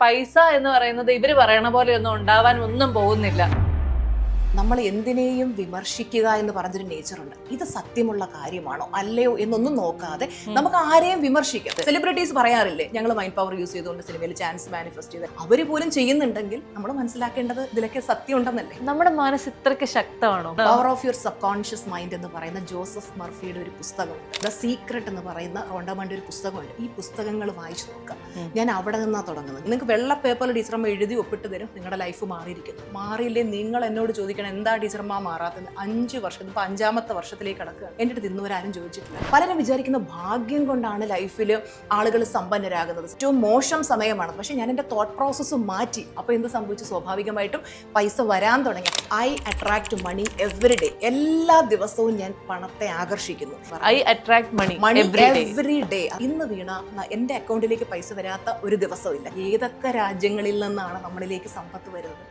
പൈസ എന്ന് പറയുന്നത് ഇവര് പറയണ പോലെ ഒന്നും ഉണ്ടാവാൻ ഒന്നും പോകുന്നില്ല. നമ്മൾ എന്തിനേയും വിമർശിക്കുക എന്ന് പറഞ്ഞൊരു നേച്ചറുണ്ട്. ഇത് സത്യമുള്ള കാര്യമാണോ അല്ലയോ എന്നൊന്നും നോക്കാതെ നമുക്ക് ആരെയും വിമർശിക്കാം. സെലിബ്രിറ്റീസ് പറയാറില്ലേ, ഞങ്ങൾ മൈൻഡ് പവർ യൂസ് ചെയ്തുകൊണ്ട് സിനിമയിൽ ചാൻസ് മാനിഫെസ്റ്റ് ചെയ്ത് അവർ പോലും ചെയ്യുന്നുണ്ടെങ്കിൽ നമ്മൾ മനസ്സിലാക്കേണ്ടത് ഇതിലൊക്കെ സത്യം ഉണ്ടെന്നല്ലേ. നമ്മുടെ മനസ്സ് ഇത്രയ്ക്ക് ശക്തമാണോ? Power of your subconscious mind എന്ന് പറയുന്ന ജോസഫ് മർഫിയുടെ ഒരു പുസ്തകമുണ്ട്. ദ സീക്രട്ട് എന്ന് പറയുന്ന റോണ്ടമന്റെ ഒരു പുസ്തകമുണ്ട്. ഈ പുസ്തകങ്ങൾ വായിച്ചു നോക്കാം. ഞാൻ അവിടെ നിന്നാണ് തുടങ്ങുന്നത്. നിങ്ങൾക്ക് വെള്ള പേപ്പറിൽ ടീച്ചറമ്മ എഴുതി ഒപ്പിട്ട് തരും, നിങ്ങളുടെ ലൈഫ് മാറിയിരിക്കുന്നു. മാറിയില്ലേ നിങ്ങൾ എന്നോട് ചോദിക്കണം എന്താ ടീച്ചർമാ മാറാത്തത്. 5 വർഷം, ഇപ്പൊ 5ാമത്തെ വർഷത്തിലേക്ക് കടക്കുക. എൻ്റെ അടുത്ത് ഇന്നുവരാരും ചോദിച്ചിട്ടില്ല. പലരും വിചാരിക്കുന്ന ഭാഗ്യം കൊണ്ടാണ് ലൈഫിൽ ആളുകൾ സമ്പന്നരാകുന്നത്. ഏറ്റവും മോശം സമയമാണ്. പക്ഷെ ഞാൻ എൻ്റെ തോട്ട് പ്രോസസ്സ് മാറ്റി. അപ്പോൾ എന്ത് സംഭവിച്ചു? സ്വാഭാവികമായിട്ടും പൈസ വരാൻ തുടങ്ങി. I attract money every day. എല്ലാ ദിവസവും ഞാൻ പണത്തെ ആകർഷിക്കുന്നു. I attract money every day. ഇന്ന് വീണ എൻ്റെ അക്കൗണ്ടിലേക്ക് പൈസ വരാത്ത ഒരു ദിവസമില്ല. ഏതൊക്കെ രാജ്യങ്ങളിൽ നിന്നാണ് നമ്മളിലേക്ക് സമ്പത്ത് വരുന്നത്?